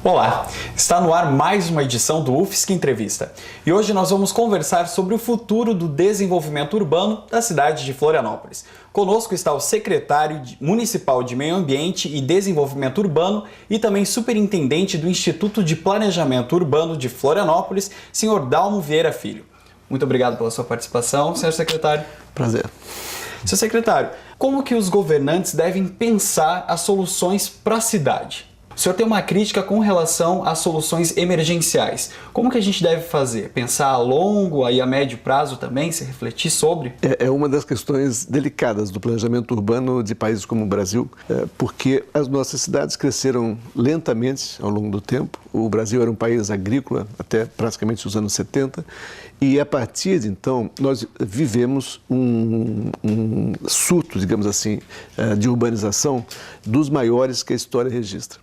Olá, está no ar mais uma edição do UFSC Entrevista e hoje nós vamos conversar sobre o futuro do desenvolvimento urbano da cidade de Florianópolis. Conosco está o secretário municipal de Meio Ambiente e Desenvolvimento Urbano e também superintendente do Instituto de Planejamento Urbano de Florianópolis, senhor Dalmo Vieira Filho. Muito obrigado pela sua participação, senhor secretário. Prazer. Senhor secretário, como que os governantes devem pensar as soluções para a cidade? O senhor tem uma crítica com relação às soluções emergenciais. Como que a gente deve fazer? Pensar a longo e a médio prazo também, se refletir sobre? É uma das questões delicadas do planejamento urbano de países como o Brasil, porque as nossas cidades cresceram lentamente ao longo do tempo. O Brasil era um país agrícola até praticamente os anos 70 e a partir de então nós vivemos um surto, digamos assim, de urbanização dos maiores que a história registra.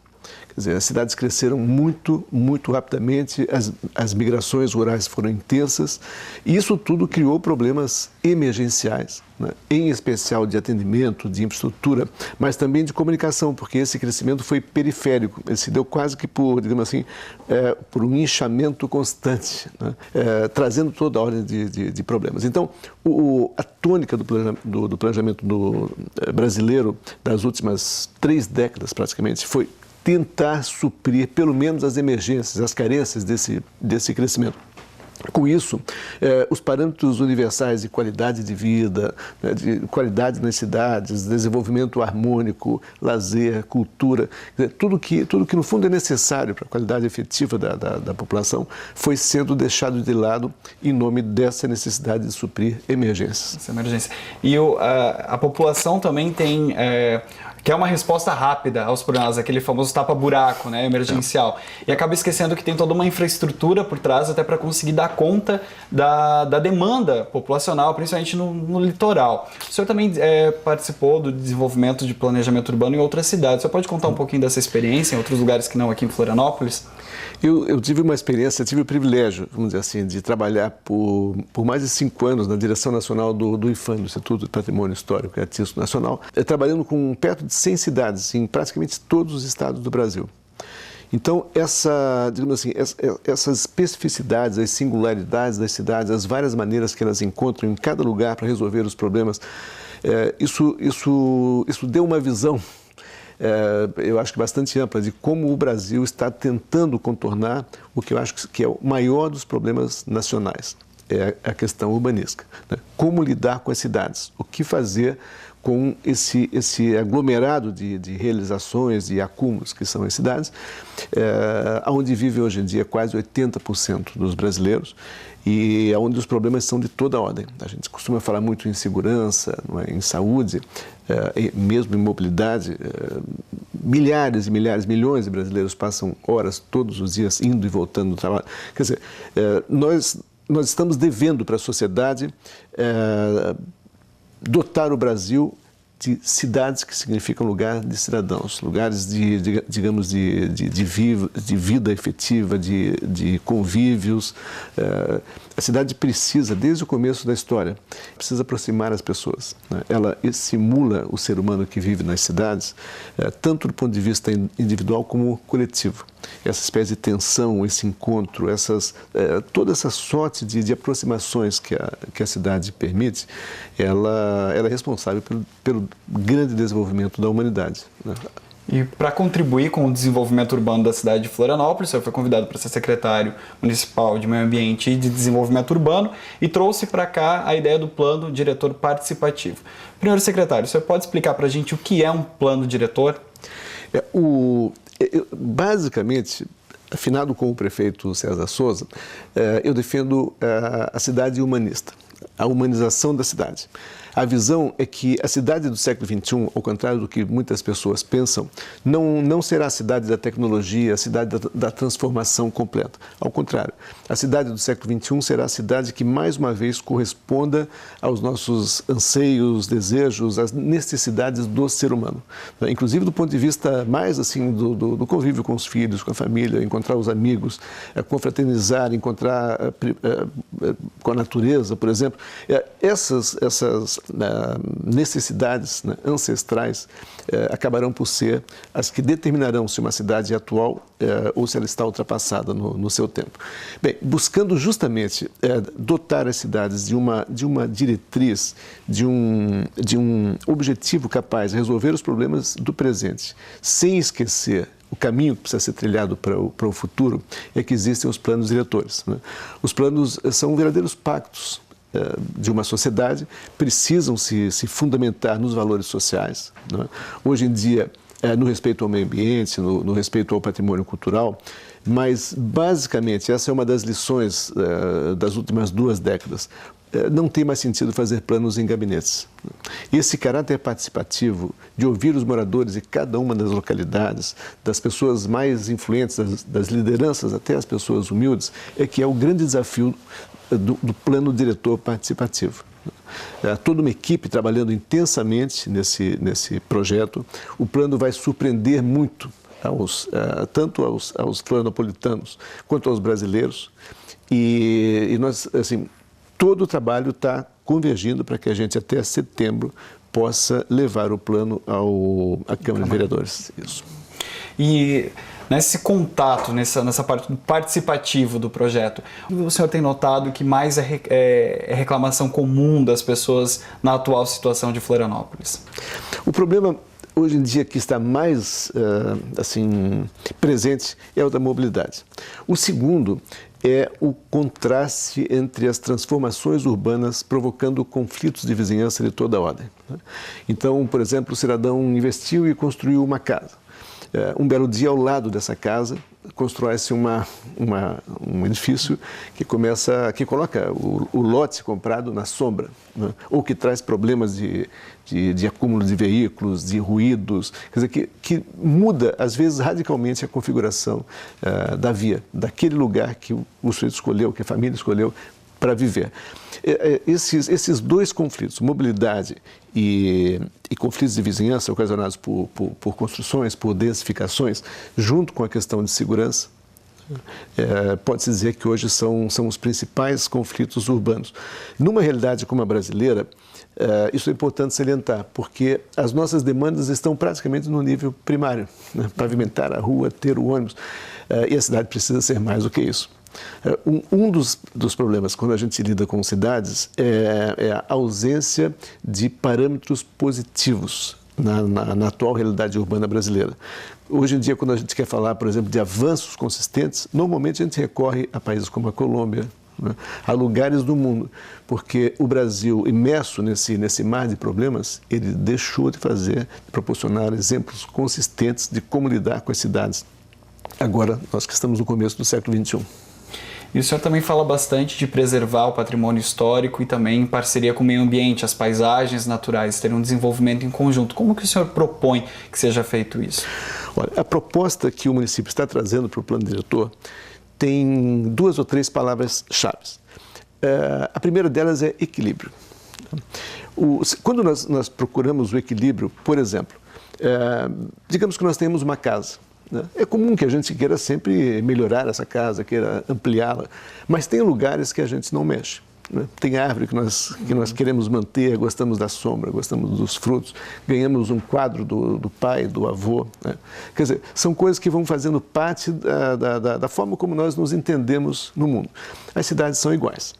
Quer dizer, as cidades cresceram muito rapidamente, as migrações rurais foram intensas e isso tudo criou problemas emergenciais, né? Em especial de atendimento, de infraestrutura, mas também de comunicação, porque esse crescimento foi periférico, ele se deu quase que por, digamos assim, por um inchamento constante, né? Trazendo toda a ordem de problemas. Então, a tônica do planejamento brasileiro das últimas 3 décadas, praticamente, foi tentar suprir pelo menos as emergências, as carências desse crescimento. Com isso, os parâmetros universais de qualidade de vida, né, de qualidade nas cidades, desenvolvimento harmônico, lazer, cultura, tudo que no fundo é necessário para a qualidade efetiva da população, foi sendo deixado de lado em nome dessa necessidade de suprir emergências. Essa emergência. E a população também tem... que é uma resposta rápida aos problemas, aquele famoso tapa-buraco, né, emergencial. E acaba esquecendo que tem toda uma infraestrutura por trás até para conseguir dar conta da demanda populacional, principalmente no litoral. O senhor também participou do desenvolvimento de planejamento urbano em outras cidades. O senhor pode contar um pouquinho dessa experiência em outros lugares que não aqui em Florianópolis? Eu tive uma experiência, tive o privilégio, vamos dizer assim, de trabalhar por mais de 5 anos na direção nacional do IPHAN, do Instituto de Patrimônio Histórico e Artístico Nacional, trabalhando com perto de 100 cidades em praticamente todos os estados do Brasil. Então, digamos assim, essas especificidades, as singularidades das cidades, as várias maneiras que elas encontram em cada lugar para resolver os problemas, isso deu uma visão, eu acho que bastante ampla, de como o Brasil está tentando contornar o que eu acho que é o maior dos problemas nacionais, é a questão urbanística, né? Como lidar com as cidades, o que fazer com esse aglomerado de realizações e acúmulos que são as cidades, onde vive hoje em dia quase 80% dos brasileiros e onde os problemas são de toda a ordem. A gente costuma falar muito em segurança, não é? Em saúde, mesmo em mobilidade. Milhares e milhares, milhões de brasileiros passam horas todos os dias indo e voltando do trabalho. Quer dizer, nós estamos devendo para a sociedade dotar o Brasil de cidades que significam lugar de cidadãos, lugares digamos, de vida efetiva, de convívios. A cidade precisa, desde o começo da história, precisa aproximar as pessoas, né? Ela estimula o ser humano que vive nas cidades, tanto do ponto de vista individual como coletivo. Essa espécie de tensão, esse encontro, toda essa sorte de aproximações que a cidade permite, ela é responsável pelo grande desenvolvimento da humanidade, né? E para contribuir com o desenvolvimento urbano da cidade de Florianópolis, o senhor foi convidado para ser secretário municipal de Meio Ambiente e de Desenvolvimento Urbano e trouxe para cá a ideia do plano diretor participativo. Primeiro secretário, o senhor pode explicar para a gente o que é um plano diretor? Basicamente, afinado com o prefeito César Souza, eu defendo a cidade humanista, a humanização da cidade. A visão é que a cidade do século XXI, ao contrário do que muitas pessoas pensam, não será a cidade da tecnologia, a cidade da transformação completa. Ao contrário, a cidade do século XXI será a cidade que, mais uma vez, corresponda aos nossos anseios, desejos, às necessidades do ser humano. Inclusive do ponto de vista mais assim do convívio com os filhos, com a família, encontrar os amigos, confraternizar, encontrar com a natureza, por exemplo. Essas necessidades, né, ancestrais acabarão por ser as que determinarão se uma cidade é atual ou se ela está ultrapassada no seu tempo. Bem, buscando justamente dotar as cidades de uma diretriz, de um objetivo capaz de resolver os problemas do presente, sem esquecer o caminho que precisa ser trilhado para o futuro, é que existem os planos diretores, né? Os planos são verdadeiros pactos de uma sociedade, precisam se fundamentar nos valores sociais, né? Hoje em dia, no respeito ao meio ambiente, no respeito ao patrimônio cultural, mas basicamente essa é uma das lições das últimas 2 décadas. Não tem mais sentido fazer planos em gabinetes. Esse caráter participativo de ouvir os moradores de cada uma das localidades, das pessoas mais influentes, das lideranças até as pessoas humildes, é que é o grande desafio do plano diretor participativo. Toda uma equipe trabalhando intensamente nesse projeto. O plano vai surpreender muito tanto aos florianopolitanos quanto aos brasileiros. E nós, assim, todo o trabalho está convergindo para que a gente até setembro possa levar o plano à Câmara de Vereadores. Isso. E nesse contato, nessa parte participativo do projeto, o senhor tem notado que mais é reclamação comum das pessoas na atual situação de Florianópolis? O problema hoje em dia que está mais presente é o da mobilidade. O segundo é o contraste entre as transformações urbanas provocando conflitos de vizinhança de toda a ordem. Então, por exemplo, o cidadão investiu e construiu uma casa. Um belo dia, ao lado dessa casa, constrói-se um edifício que coloca o lote comprado na sombra, né? Ou que traz problemas de acúmulo de veículos, de ruídos, quer dizer, que muda, às vezes, radicalmente a configuração da via, daquele lugar que o sujeito escolheu, que a família escolheu para viver. Esses 2 conflitos, mobilidade e conflitos de vizinhança ocasionados por construções, por densificações, junto com a questão de segurança, pode-se dizer que hoje são os principais conflitos urbanos. Numa realidade como a brasileira, isso é importante salientar, porque as nossas demandas estão praticamente no nível primário, né? Pavimentar a rua, ter o ônibus, e a cidade precisa ser mais do que isso. Um dos problemas quando a gente lida com cidades é a ausência de parâmetros positivos na atual realidade urbana brasileira. Hoje em dia, quando a gente quer falar, por exemplo, de avanços consistentes, normalmente a gente recorre a países como a Colômbia, né, a lugares do mundo, porque o Brasil, imerso nesse mar de problemas, ele deixou de proporcionar exemplos consistentes de como lidar com as cidades. Agora, nós que estamos no começo do século XXI. E o senhor também fala bastante de preservar o patrimônio histórico e também em parceria com o meio ambiente, as paisagens naturais, ter um desenvolvimento em conjunto. Como que o senhor propõe que seja feito isso? Olha, a proposta que o município está trazendo para o plano diretor tem 2 ou 3 palavras-chave. A primeira delas é equilíbrio. Quando nós procuramos o equilíbrio, por exemplo, digamos que nós temos uma casa. É comum que a gente queira sempre melhorar essa casa, queira ampliá-la, mas tem lugares que a gente não mexe. Né? Tem árvore que nós queremos manter, gostamos da sombra, gostamos dos frutos, ganhamos um quadro do pai, do avô. Né? Quer dizer, são coisas que vão fazendo parte da forma como nós nos entendemos no mundo. As cidades são iguais.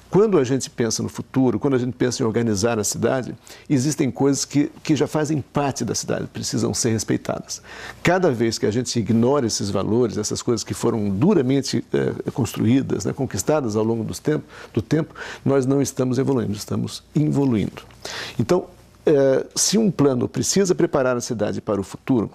Quando a gente pensa no futuro, quando a gente pensa em organizar a cidade, existem coisas que já fazem parte da cidade, precisam ser respeitadas. Cada vez que a gente ignora esses valores, essas coisas que foram duramente construídas, né, conquistadas ao longo do tempo, nós não estamos evoluindo, estamos involuindo. Então, se um plano precisa preparar a cidade para o futuro,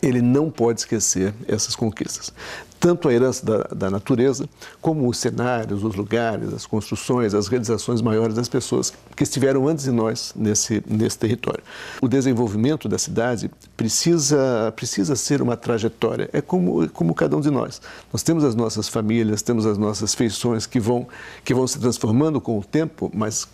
ele não pode esquecer essas conquistas. Tanto a herança da natureza, como os cenários, os lugares, as construções, as realizações maiores das pessoas que estiveram antes de nós nesse território. O desenvolvimento da cidade precisa ser uma trajetória, é como cada um de nós. Nós temos as nossas famílias, temos as nossas feições que vão se transformando com o tempo, mas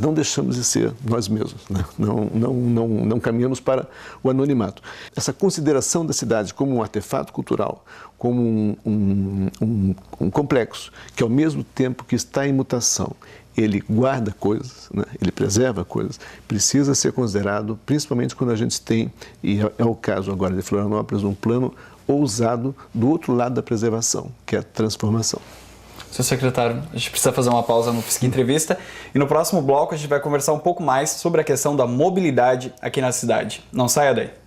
não deixamos de ser nós mesmos, né? Não caminhamos para o anonimato. Essa consideração da cidade como um artefato cultural, como um complexo que, ao mesmo tempo que está em mutação, ele guarda coisas, né? Ele preserva coisas, precisa ser considerado, principalmente quando a gente tem, e é o caso agora de Florianópolis, um plano ousado do outro lado da preservação, que é a transformação. Senhor secretário, a gente precisa fazer uma pausa no FISC Entrevista e no próximo bloco a gente vai conversar um pouco mais sobre a questão da mobilidade aqui na cidade. Não saia daí.